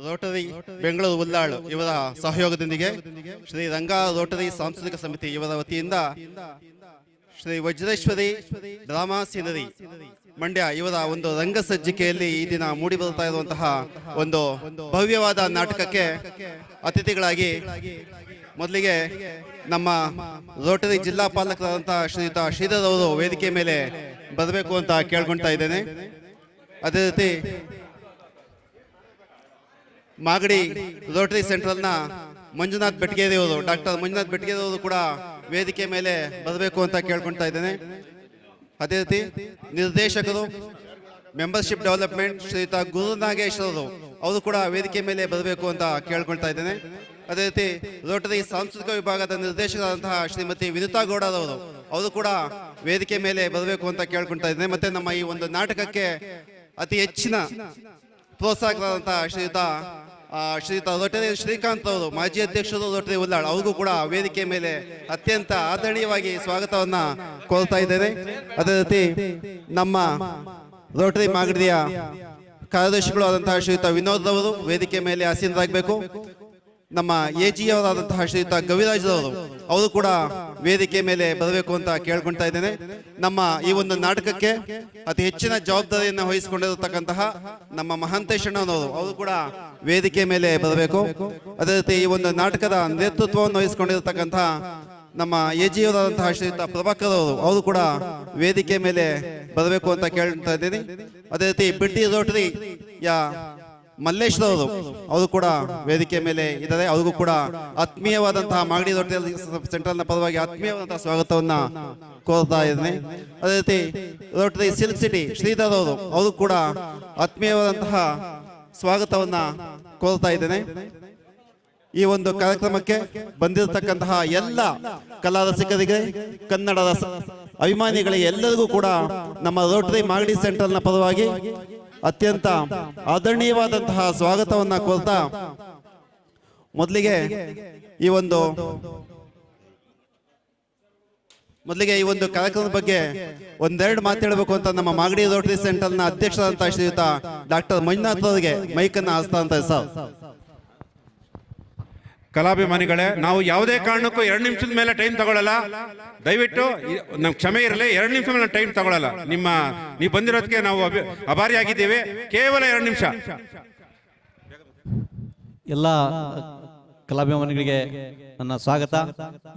Rotary Bengaluru Ullal ಇವರ ಸಹಯೋಗದೊಂದಿಗೆ ಶ್ರೀ ರಂಗ Rotary ಸಾಂಸ್ಕೃತಿಕ ಸಮಿತಿ ಇವರ ವತಿಯಿಂದ ಶ್ರೀ ವಜ್ರೇಶ್ವರಿ ಡ್ರಾಮಾ ಸೀನರಿ ಮಂಡ್ಯ ಇವರ ಒಂದು ರಂಗ ಸಜ್ಜಿಕೆಯಲ್ಲಿ ಈ ದಿನ ಮೂಡಿ ಬರ್ತಾ ಇರುವಂತಹ ಒಂದು ಭವ್ಯವಾದ ನಾಟಕಕ್ಕೆ ಅತಿಥಿಗಳಾಗಿ ಮೊದಲಿಗೆ ನಮ್ಮ ರೋಟರಿ ಜಿಲ್ಲಾ ಪಾಲಕರಾದಂತಹ ಶ್ರೀಯುತ ಶ್ರೀಧರ್ ಅವರು ವೇದಿಕೆ ಮೇಲೆ ಬರಬೇಕು ಅಂತ ಕೇಳ್ಕೊಳ್ತಾ ಇದ್ದೇನೆ. ಅದೇ ರೀತಿ ಮಾಗಡಿ ರೋಟರಿ ಸೆಂಟ್ರಲ್ನ ಮಂಜುನಾಥ್ ಬೆಟ್ಗೇರಿ ಅವರು ಡಾಕ್ಟರ್ ಮಂಜುನಾಥ್ ಬೆಟ್ಗೇರಿ ಅವರು ಕೂಡ ವೇದಿಕೆ ಮೇಲೆ ಬರಬೇಕು ಅಂತ ಕೇಳ್ಕೊಳ್ತಾ ಇದ್ದೇನೆ. ಅದೇ ರೀತಿ ನಿರ್ದೇಶಕರು ಮೆಂಬರ್ಶಿಪ್ ಡೆವಲಪ್ಮೆಂಟ್ ಶ್ರೀಯುತ ಗುರು ನಾಗೇಶ್ವರರು ಅವರು ಕೂಡ ವೇದಿಕೆ ಮೇಲೆ ಬರಬೇಕು ಅಂತ ಕೇಳ್ಕೊಳ್ತಾ ಇದ್ದೇನೆ. ಅದೇ ರೀತಿ ರೋಟರಿ ಸಾಂಸ್ಕೃತಿಕ ವಿಭಾಗದ ನಿರ್ದೇಶಕರಾದಂತಹ ಶ್ರೀಮತಿ ವಿನುತಾ ಗೌಡರವರು ಅವರು ಕೂಡ ವೇದಿಕೆ ಮೇಲೆ ಬರಬೇಕು ಅಂತ ಕೇಳ್ಕೊಳ್ತಾ ಇದ್ದೇನೆ. ಮತ್ತೆ ನಮ್ಮ ಈ ಒಂದು ನಾಟಕಕ್ಕೆ ಅತಿ ಹೆಚ್ಚಿನ ಪ್ರೋತ್ಸಾಹಕರಾದಂತಹ ಶ್ರೀಯುತ ರೋಟರಿ ಶ್ರೀಕಾಂತ್ ಅವರು ಮಾಜಿ ಅಧ್ಯಕ್ಷರು ರೋಟರಿ ಉಲ್ಲಾಳ್ ಅವ್ರಿಗೂ ಕೂಡ ವೇದಿಕೆ ಮೇಲೆ ಅತ್ಯಂತ ಆದರಣೀಯವಾಗಿ ಸ್ವಾಗತವನ್ನ ಕೋರ್ತಾ ಇದ್ದೇನೆ. ಅದೇ ರೀತಿ ನಮ್ಮ ರೋಟರಿ ಮಾಗಡಿಯ ಕಾರ್ಯದರ್ಶಿಗಳು ಆದಂತಹ ಶ್ರೀಯುತ ವಿನೋದ್ ಅವರು ವೇದಿಕೆ ಮೇಲೆ ಆಸೀನರಾಗಬೇಕು. ನಮ್ಮ ಎಜಿ ಅವರಾದಂತಹ ಶ್ರೀಯುತ ಗವಿರಾಜ್ ಅವರು ಕೂಡ ವೇದಿಕೆ ಮೇಲೆ ಬರಬೇಕು ಅಂತ ಕೇಳ್ಕೊಳ್ತಾ ಇದ್ದೇನೆ. ನಮ್ಮ ಈ ಒಂದು ನಾಟಕಕ್ಕೆ ಅತಿ ಹೆಚ್ಚಿನ ಜವಾಬ್ದಾರಿಯನ್ನು ವಹಿಸಿಕೊಂಡಿರತಕ್ಕಂತಹ ನಮ್ಮ ಮಹಾಂತೇಶಣ್ಣನವರು ಅವರು ಕೂಡ ವೇದಿಕೆ ಮೇಲೆ ಬರಬೇಕು. ಅದೇ ರೀತಿ ಈ ಒಂದು ನಾಟಕದ ನೇತೃತ್ವವನ್ನು ವಹಿಸಿಕೊಂಡಿರತಕ್ಕಂತಹ ನಮ್ಮ ಎಜಿ ಅವರಾದಂತಹ ಶ್ರೀಯುತ ಪ್ರಭಾಕರ್ ಅವರು ಕೂಡ ವೇದಿಕೆ ಮೇಲೆ ಬರಬೇಕು ಅಂತ ಕೇಳ್ತಾ ಇದ್ದೀನಿ. ಅದೇ ರೀತಿ ಬಿಡ್ಡಿ ರೋಟರಿಯ ಮಲ್ಲೇಶ್ವರ ಅವರು ಕೂಡ ವೇದಿಕೆ ಮೇಲೆ ಇದ್ದಾರೆ. ಅವ್ರಿಗೂ ಕೂಡ ಆತ್ಮೀಯವಾದಂತಹ ಮಾಗಡಿ ರೋಟರಿ ಸೆಂಟ್ರಲ್ನ ಪರವಾಗಿ ಆತ್ಮೀಯವಾದಂತಹ ಸ್ವಾಗತವನ್ನ ಕೋರ್ತಾ ಇದ್ದೇನೆ. ಅದೇ ರೀತಿ ರೋಟರಿ ಸಿಲ್ಕ್ ಸಿಟಿ ಶ್ರೀಧರ್ ಅವರು ಕೂಡ ಆತ್ಮೀಯವಾದಂತಹ ಸ್ವಾಗತವನ್ನ ಕೋರ್ತಾ ಇದ್ದೇನೆ. ಈ ಒಂದು ಕಾರ್ಯಕ್ರಮಕ್ಕೆ ಬಂದಿರತಕ್ಕಂತಹ ಎಲ್ಲ ಕಲಾ ರಸಿಕರಿಗೆ, ಕನ್ನಡದ ಅಭಿಮಾನಿಗಳಿಗೆ ಎಲ್ಲರಿಗೂ ಕೂಡ ನಮ್ಮ ರೋಟರಿ ಮಾಗಡಿ ಸೆಂಟ್ರಲ್ನ ಪರವಾಗಿ ಅತ್ಯಂತ ಆದರಣೀಯವಾದಂತಹ ಸ್ವಾಗತವನ್ನ ಕೋರ್ತಾ ಮೊದಲಿಗೆ ಈ ಒಂದು ಕಾರ್ಯಕ್ರಮದ ಬಗ್ಗೆ ಒಂದೆರಡು ಮಾತಾಡಬೇಕು ಅಂತ ನಮ್ಮ ಮಾಗಡಿ ರೋಟರಿ ಸೆಂಟ್ರಲ್ನ ಅಧ್ಯಕ್ಷರಾದಂತಹ ಶ್ರೀಯುತ ಡಾಕ್ಟರ್ ಮಂಜುನಾಥ್ ಅವರಿಗೆ ಮೈಕನ್ನ ಹಸ್ತಾಂತರ ಸರ್. ಕಲಾಭಿಮಾನಿಗಳೇ, ನಾವು ಯಾವುದೇ ಕಾರಣಕ್ಕೂ 2 ನಿಮಿಷದ ಮೇಲೆ ಟೈಮ್ ತಗೊಳ್ಳಲ್ಲ. ದಯವಿಟ್ಟು ನಮ್ ಕ್ಷಮೆ ಇರಲಿ. 2 ನಿಮಿಷ ಮೇಲೆ ಟೈಮ್ ತಗೊಳ್ಳಲ್ಲ. ನೀವು ಬಂದಿರೋದಕ್ಕೆ ನಾವು ಅಭಾರಿಯಾಗಿದ್ದೇವೆ. ಕೇವಲ 2 ನಿಮಿಷ. ಎಲ್ಲ ಕಲಾಭಿಮಾನಿಗಳಿಗೆ ನನ್ನ ಸ್ವಾಗತ.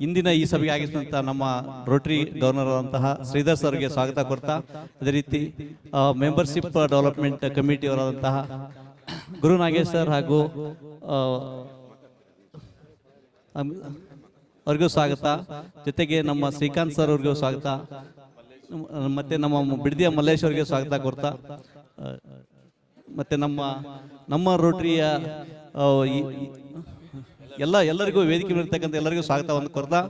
ಇಂದಿನ ಈ ಸಭೆಗೆ ಆಗಿಸಿದಂತಹ ನಮ್ಮ ರೋಟರಿ ಗವರ್ನರ್ ಆದಂತಹ ಶ್ರೀಧರ್ ಸರ್ಗೆ ಸ್ವಾಗತ ಕೊಡ್ತಾ, ಅದೇ ರೀತಿ ಮೆಂಬರ್ಶಿಪ್ ಡೆವಲಪ್ಮೆಂಟ್ ಕಮಿಟಿ ಅವರಾದಂತಹ ಗುರು ನಾಗೇಶ್ ಸರ್ ಹಾಗೂ ಅವ್ರಿಗೂ ಸ್ವಾಗತ. ಜೊತೆಗೆ ನಮ್ಮ ಶ್ರೀಕಾಂತ್ ಸರ್ ಅವ್ರಿಗೂ ಸ್ವಾಗತ. ಮತ್ತೆ ನಮ್ಮ ಬಿಡದಿಯ ಮಲ್ಲೇಶ್ ಅವರಿಗೆ ಸ್ವಾಗತ ಕೊಡ್ತಾ, ಮತ್ತೆ ನಮ್ಮ ರೋಟರಿಯ ಎಲ್ಲರಿಗೂ ವೇದಿಕೆ ಇರ್ತಕ್ಕಂಥ ಎಲ್ಲರಿಗೂ ಸ್ವಾಗತವನ್ನು ಕೊಡ್ತಾ,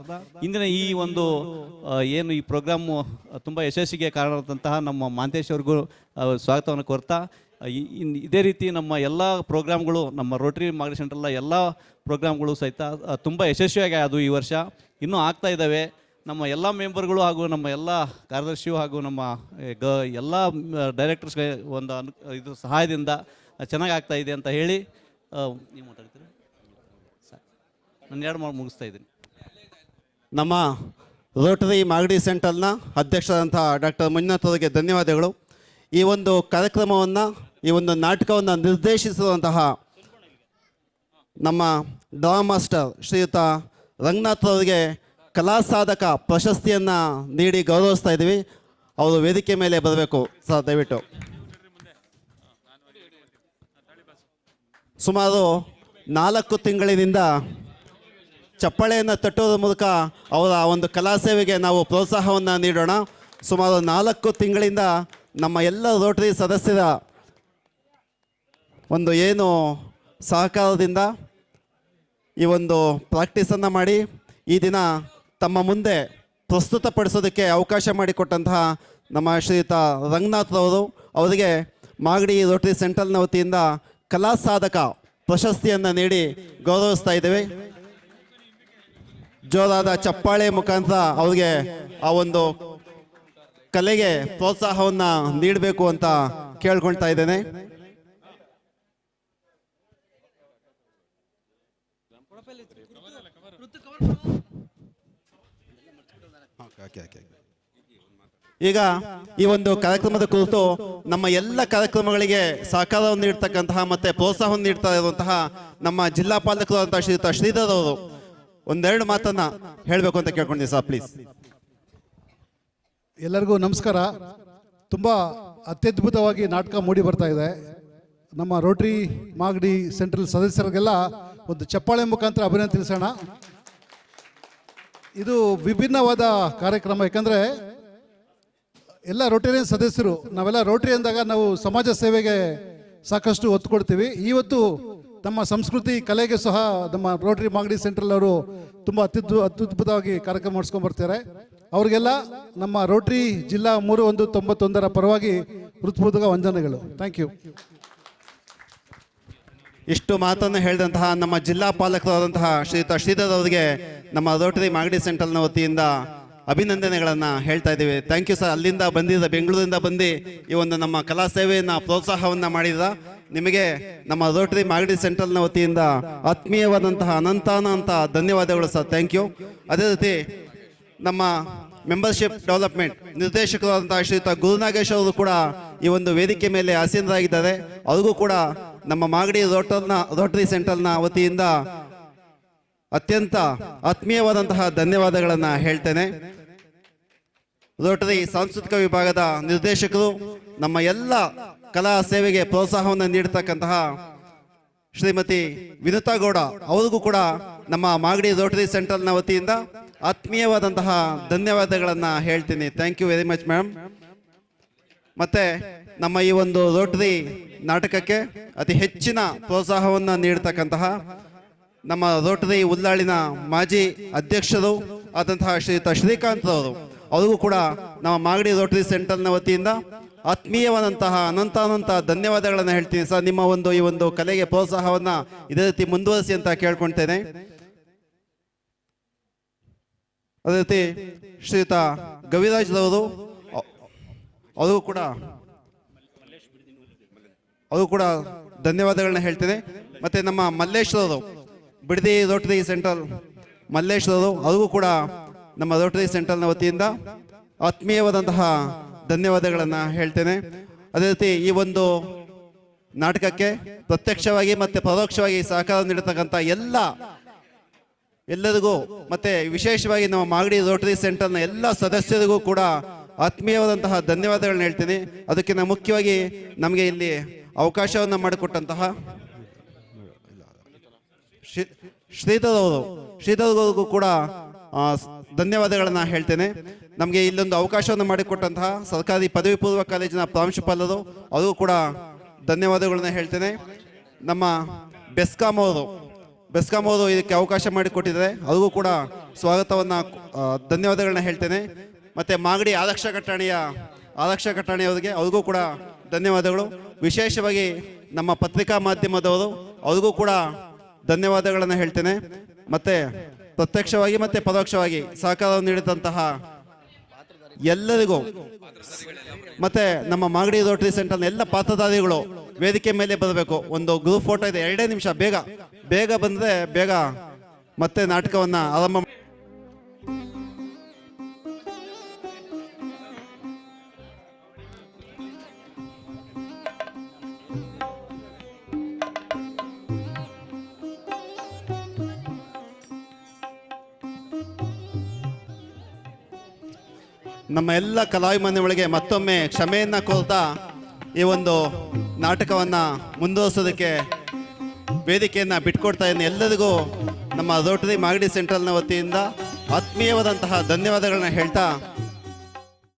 ಇಂದಿನ ಈ ಒಂದು ಏನು ಈ ಪ್ರೋಗ್ರಾಮ್ ತುಂಬ ಯಶಸ್ಸಿಗೆ ಕಾರಣವಾದಂತಹ ನಮ್ಮ ಮಾಂತೇಶ್ ಅವ್ರಿಗೂ ಸ್ವಾಗತವನ್ನು ಕೊಡ್ತಾ, ಇದೇ ರೀತಿ ನಮ್ಮ ಎಲ್ಲ ಪ್ರೋಗ್ರಾಮ್ಗಳು ನಮ್ಮ ರೋಟರಿ ಮಾಗಡಿ ಸೆಂಟ್ರಲ್ನ ಎಲ್ಲ ಪ್ರೋಗ್ರಾಮ್ಗಳು ಸಹಿತ ತುಂಬ ಯಶಸ್ವಿಯಾಗಿ ಅದು ಈ ವರ್ಷ ಇನ್ನೂ ಆಗ್ತಾ ಇದ್ದಾವೆ. ನಮ್ಮ ಎಲ್ಲ ಮೆಂಬರ್ಗಳು ಹಾಗೂ ನಮ್ಮ ಎಲ್ಲ ಕಾರ್ಯದರ್ಶಿಯು ಹಾಗೂ ನಮ್ಮ ಎಲ್ಲ ಡೈರೆಕ್ಟರ್ಸ್ಗೆ ಇದು ಸಹಾಯದಿಂದ ಚೆನ್ನಾಗಿ ಆಗ್ತಾ ಇದೆ ಅಂತ ಹೇಳಿ ನೀವು ಮಾತಾಡ್ತೀರಿ ಸರ್. ನಾನು 2 ಮುಗಿಸ್ತಾ ಇದ್ದೀನಿ. ನಮ್ಮ ರೋಟರಿ ಮಾಗಡಿ ಸೆಂಟ್ರಲ್ನ ಅಧ್ಯಕ್ಷರಾದಂತಹ ಡಾಕ್ಟರ್ ಮಂಜುನಾಥ್ ಅವರಿಗೆ ಧನ್ಯವಾದಗಳು. ಈ ಒಂದು ಕಾರ್ಯಕ್ರಮವನ್ನು, ಈ ಒಂದು ನಾಟಕವನ್ನು ನಿರ್ದೇಶಿಸುವಂತಹ ನಮ್ಮ ಡ್ರಾಮಾ ಮಾಸ್ಟರ್ ಶ್ರೀಯುತ ರಂಗನಾಥ್ ಅವರಿಗೆ ಕಲಾ ಸಾಧಕ ಪ್ರಶಸ್ತಿಯನ್ನು ನೀಡಿ ಗೌರವಿಸ್ತಾ ಇದ್ದೀವಿ. ಅವರು ವೇದಿಕೆ ಮೇಲೆ ಬರಬೇಕು ಸರ್, ದಯವಿಟ್ಟು. ಸುಮಾರು 4 ತಿಂಗಳಿನಿಂದ ಚಪ್ಪಾಳೆಯನ್ನು ತಟ್ಟೋದ್ರ ಮೂಲಕ ಅವರ ಒಂದು ಕಲಾ ಸೇವೆಗೆ ನಾವು ಪ್ರೋತ್ಸಾಹವನ್ನು ನೀಡೋಣ. ಸುಮಾರು 4 ತಿಂಗಳಿಂದ ನಮ್ಮ ಎಲ್ಲ ರೋಟರಿ ಸದಸ್ಯರ ಒಂದು ಏನು ಸಹಕಾರದಿಂದ ಈ ಒಂದು ಪ್ರಾಕ್ಟೀಸನ್ನು ಮಾಡಿ ಈ ದಿನ ತಮ್ಮ ಮುಂದೆ ಪ್ರಸ್ತುತಪಡಿಸೋದಕ್ಕೆ ಅವಕಾಶ ಮಾಡಿಕೊಟ್ಟಂತಹ ನಮ್ಮ ಶ್ರೀಯುತ ರಂಗನಾಥ್ ಅವರಿಗೆ ಮಾಗಡಿ ರೋಟರಿ ಸೆಂಟ್ರಲ್ನ ವತಿಯಿಂದ ಕಲಾ ಸಾಧಕ ಪ್ರಶಸ್ತಿಯನ್ನು ನೀಡಿ ಗೌರವಿಸ್ತಾ ಇದ್ದೇವೆ. ಜೋರಾದ ಚಪ್ಪಾಳೆ ಮುಖಾಂತರ ಅವ್ರಿಗೆ ಆ ಒಂದು ಕಲೆಗೆ ಪ್ರೋತ್ಸಾಹವನ್ನು ನೀಡಬೇಕು ಅಂತ ಕೇಳ್ಕೊಳ್ತಾ ಇದ್ದೇನೆ. ಈಗ ಈ ಒಂದು ಕಾರ್ಯಕ್ರಮದ ಕುರಿತು ನಮ್ಮ ಎಲ್ಲ ಕಾರ್ಯಕ್ರಮಗಳಿಗೆ ಸಹಕಾರವನ್ನು ನೀಡ್ತಕ್ಕಂತಹ ಮತ್ತೆ ಪ್ರೋತ್ಸಾಹವನ್ನು ನೀಡ್ತಾ ಇರುವಂತಹ ನಮ್ಮ ಜಿಲ್ಲಾ ಪಾಲಕರು ಅಂತ ಶ್ರೀಯುತ ಶ್ರೀಧರ್ ಅವರು ಒಂದೆರಡು ಮಾತನ್ನ ಹೇಳಬೇಕು ಅಂತ ಕೇಳ್ಕೊಂಡಿದ್ದೀನಿ ಸರ್, ಪ್ಲೀಸ್. ಎಲ್ಲರಿಗೂ ನಮಸ್ಕಾರ. ತುಂಬ ಅತ್ಯದ್ಭುತವಾಗಿ ನಾಟಕ ಮೂಡಿ ಬರ್ತಾ ಇದೆ. ನಮ್ಮ ರೋಟರಿ ಮಾಗಡಿ ಸೆಂಟ್ರಲ್ ಸದಸ್ಯರಿಗೆಲ್ಲ ಒಂದು ಚಪ್ಪಾಳೆ ಮುಖಾಂತರ ಅಭಿನಂದನೆ ತಿಳಿಸೋಣ. ಇದು ವಿಭಿನ್ನವಾದ ಕಾರ್ಯಕ್ರಮ. ಯಾಕಂದರೆ ಎಲ್ಲ ರೋಟರಿಯನ್ ಸದಸ್ಯರು ನಾವೆಲ್ಲ ರೋಟರಿ ಅಂದಾಗ ನಾವು ಸಮಾಜ ಸೇವೆಗೆ ಸಾಕಷ್ಟು ಒತ್ತು ಕೊಡ್ತೀವಿ. ಇವತ್ತು ನಮ್ಮ ಸಂಸ್ಕೃತಿ ಕಲೆಗೆ ಸಹ ನಮ್ಮ ರೋಟರಿ ಮಾಗಡಿ ಸೆಂಟ್ರಲ್ ಅವರು ತುಂಬ ಅತ್ಯದ್ಭುತವಾಗಿ ಕಾರ್ಯಕ್ರಮ ಮಾಡಿಸ್ಕೊಂಡು ಬರ್ತಾರೆ. ಅವರಿಗೆಲ್ಲ ನಮ್ಮ ರೋಟರಿ ಜಿಲ್ಲಾ 3191 ಪರವಾಗಿ ಹೃತ್ಪೂರ್ವಕ ವಂದನೆಗಳು. Thank you. ಇಷ್ಟು ಮಾತನ್ನು ಹೇಳಿದಂತಹ ನಮ್ಮ ಜಿಲ್ಲಾ ಪಾಲಕರಾದಂತಹ ಶ್ರೀಯುತ ಶ್ರೀಧರ್ ಅವರಿಗೆ ನಮ್ಮ ರೋಟರಿ ಮಾಗಡಿ ಸೆಂಟ್ರಲ್ನ ವತಿಯಿಂದ ಅಭಿನಂದನೆಗಳನ್ನು ಹೇಳ್ತಾ ಇದ್ದೀವಿ. Thank you sir. ಅಲ್ಲಿಂದ ಬಂದಿದ್ದ ಬೆಂಗಳೂರಿಂದ ಬಂದು ಈ ಒಂದು ನಮ್ಮ ಕಲಾ ಸೇವೆಯನ್ನು ಪ್ರೋತ್ಸಾಹವನ್ನು ಮಾಡಿದ ನಿಮಗೆ ನಮ್ಮ ರೋಟರಿ ಮಾಗಡಿ ಸೆಂಟ್ರಲ್ನ ವತಿಯಿಂದ ಆತ್ಮೀಯವಾದಂತಹ ಅನಂತ ಧನ್ಯವಾದಗಳು ಸರ್. Thank you. ಅದೇ ರೀತಿ ನಮ್ಮ ಮೆಂಬರ್ಶಿಪ್ ಡೆವಲಪ್ಮೆಂಟ್ ನಿರ್ದೇಶಕರಾದಂತಹ ಶ್ರೀಯುತ ಗುರುನಾಗೇಶ್ ಅವರು ಕೂಡ ಈ ಒಂದು ವೇದಿಕೆ ಮೇಲೆ ಆಸೀನರಾಗಿದ್ದಾರೆ. ಅವ್ರಿಗೂ ಕೂಡ ನಮ್ಮ ಮಾಗಡಿ ರೋಟರಿ ಸೆಂಟ್ರಲ್ನ ವತಿಯಿಂದ ಅತ್ಯಂತ ಆತ್ಮೀಯವಾದಂತಹ ಧನ್ಯವಾದಗಳನ್ನು ಹೇಳ್ತೇನೆ. ರೋಟರಿ ಸಾಂಸ್ಕೃತಿಕ ವಿಭಾಗದ ನಿರ್ದೇಶಕರು, ನಮ್ಮ ಎಲ್ಲ ಕಲಾ ಸೇವೆಗೆ ಪ್ರೋತ್ಸಾಹವನ್ನು ನೀಡತಕ್ಕಂತಹ ಶ್ರೀಮತಿ ವಿನುತಾ ಗೌಡ ಅವರಿಗೂ ಕೂಡ ನಮ್ಮ ಮಾಗಡಿ ರೋಟರಿ ಸೆಂಟ್ರಲ್ನ ವತಿಯಿಂದ ಆತ್ಮೀಯವಾದಂತಹ ಧನ್ಯವಾದಗಳನ್ನು ಹೇಳ್ತೀನಿ. Thank you very much ma'am. ಮತ್ತೆ ನಮ್ಮ ಈ ಒಂದು ರೋಟರಿ ನಾಟಕಕ್ಕೆ ಅತಿ ಹೆಚ್ಚಿನ ಪ್ರೋತ್ಸಾಹವನ್ನು ನೀಡತಕ್ಕಂತಹ ನಮ್ಮ ರೋಟರಿ ಉಲ್ಲಾಳಿನ ಮಾಜಿ ಅಧ್ಯಕ್ಷರು ಆದಂತಹ ಶ್ರೀಯುತ ಶ್ರೀಕಾಂತ್ ಅವರು, ಅವ್ರಿಗೂ ಕೂಡ ನಮ್ಮ ಮಾಗಡಿ ರೋಟರಿ ಸೆಂಟ್ರಲ್ನ ವತಿಯಿಂದ ಆತ್ಮೀಯವಾದಂತಹ ಅನಂತ ಧನ್ಯವಾದಗಳನ್ನು ಹೇಳ್ತೀನಿ ಸರ್. ನಿಮ್ಮ ಒಂದು ಈ ಒಂದು ಕಲೆಗೆ ಪ್ರೋತ್ಸಾಹವನ್ನು ಇದೇ ರೀತಿ ಮುಂದುವರಿಸಿ ಅಂತ ಕೇಳ್ಕೊಳ್ತೇನೆ. ಅದೇ ರೀತಿ ಶ್ರೀಯುತ ಗವಿರಾಜ್ರವರು ಅವ್ರಿಗೂ ಕೂಡ ಧನ್ಯವಾದಗಳನ್ನ ಹೇಳ್ತೇನೆ. ಮತ್ತೆ ನಮ್ಮ ಮಲ್ಲೇಶ್ವರವರು, ಬಿಡದಿ ರೋಟರಿ ಸೆಂಟ್ರಲ್ ಮಲ್ಲೇಶ್ವರವರು, ಅವ್ರಿಗೂ ಕೂಡ ನಮ್ಮ ರೋಟರಿ ಸೆಂಟ್ರಲ್ನ ವತಿಯಿಂದ ಆತ್ಮೀಯವಾದಂತಹ ಧನ್ಯವಾದಗಳನ್ನು ಹೇಳ್ತೇನೆ. ಅದೇ ರೀತಿ ಈ ಒಂದು ನಾಟಕಕ್ಕೆ ಪ್ರತ್ಯಕ್ಷವಾಗಿ ಮತ್ತೆ ಪರೋಕ್ಷವಾಗಿ ಸಹಕಾರ ನೀಡತಕ್ಕಂಥ ಎಲ್ಲರಿಗೂ ಮತ್ತೆ ವಿಶೇಷವಾಗಿ ನಮ್ಮ ಮಾಗಡಿ ರೋಟರಿ ಸೆಂಟ್ರಲ್ನ ಎಲ್ಲ ಸದಸ್ಯರಿಗೂ ಕೂಡ ಆತ್ಮೀಯವಾದಂತಹ ಧನ್ಯವಾದಗಳನ್ನ ಹೇಳ್ತೀನಿ. ಅದಕ್ಕಿಂತ ಮುಖ್ಯವಾಗಿ ನಮಗೆ ಇಲ್ಲಿ ಅವಕಾಶವನ್ನು ಮಾಡಿಕೊಟ್ಟಂತಹ ಶ್ರೀಧರ್ಗೂ ಕೂಡ ಧನ್ಯವಾದಗಳನ್ನು ಹೇಳ್ತೇನೆ. ನಮಗೆ ಇಲ್ಲೊಂದು ಅವಕಾಶವನ್ನು ಮಾಡಿಕೊಟ್ಟಂತಹ ಸರ್ಕಾರಿ ಪದವಿ ಪೂರ್ವ ಕಾಲೇಜಿನ ಪ್ರಾಂಶುಪಾಲರು, ಅವ್ರಿಗೂ ಕೂಡ ಧನ್ಯವಾದಗಳನ್ನ ಹೇಳ್ತೇನೆ. ನಮ್ಮ ಬೆಸ್ಕಾಂ ಅವರು ಇದಕ್ಕೆ ಅವಕಾಶ ಮಾಡಿಕೊಟ್ಟಿದ್ದಾರೆ, ಅವ್ರಿಗೂ ಕೂಡ ಸ್ವಾಗತವನ್ನು ಧನ್ಯವಾದಗಳನ್ನ ಹೇಳ್ತೇನೆ. ಮತ್ತು ಮಾಗಡಿ ಆರಕ್ಷಕ ಠಾಣೆಯವರಿಗೆ ಅವ್ರಿಗೂ ಕೂಡ ಧನ್ಯವಾದಗಳು. ವಿಶೇಷವಾಗಿ ನಮ್ಮ ಪತ್ರಿಕಾ ಮಾಧ್ಯಮದವರು, ಅವ್ರಿಗೂ ಕೂಡ ಧನ್ಯವಾದಗಳನ್ನು ಹೇಳ್ತೇನೆ. ಮತ್ತು ಪ್ರತ್ಯಕ್ಷವಾಗಿ ಮತ್ತು ಪರೋಕ್ಷವಾಗಿ ಸಹಕಾರವನ್ನು ನೀಡಿದಂತಹ ಎಲ್ಲರಿಗೂ, ಮತ್ತೆ ನಮ್ಮ ಮಾಗಡಿ ರೋಟರಿ ಸೆಂಟರ್ನ ಎಲ್ಲ ಪಾತ್ರಧಾರಿಗಳು ವೇದಿಕೆ ಮೇಲೆ ಬರಬೇಕು. ಒಂದು ಗ್ರೂಪ್ ಫೋಟೋ ಇದೆ, 2 ನಿಮಿಷ ಬೇಗ ಬಂದರೆ ಬೇಗ ಮತ್ತೆ ನಾಟಕವನ್ನು ಆರಂಭ. ನಮ್ಮ ಎಲ್ಲ ಕಲಾವಿಮನೆಗಳಿಗೆ ಮತ್ತೊಮ್ಮೆ ಕ್ಷಮೆಯನ್ನು ಕೋರ್ತಾ ಈ ಒಂದು ನಾಟಕವನ್ನು ಮುಂದುವರಿಸೋದಕ್ಕೆ ವೇದಿಕೆಯನ್ನು ಬಿಟ್ಕೊಡ್ತಾ ಇದ್ದೀನಿ. ಎಲ್ಲರಿಗೂ ನಮ್ಮ ರೋಟರಿ ಮಾಗಡಿ ಸೆಂಟ್ರಲ್ನ ವತಿಯಿಂದ ಆತ್ಮೀಯವಾದಂತಹ ಧನ್ಯವಾದಗಳನ್ನ ಹೇಳ್ತಾ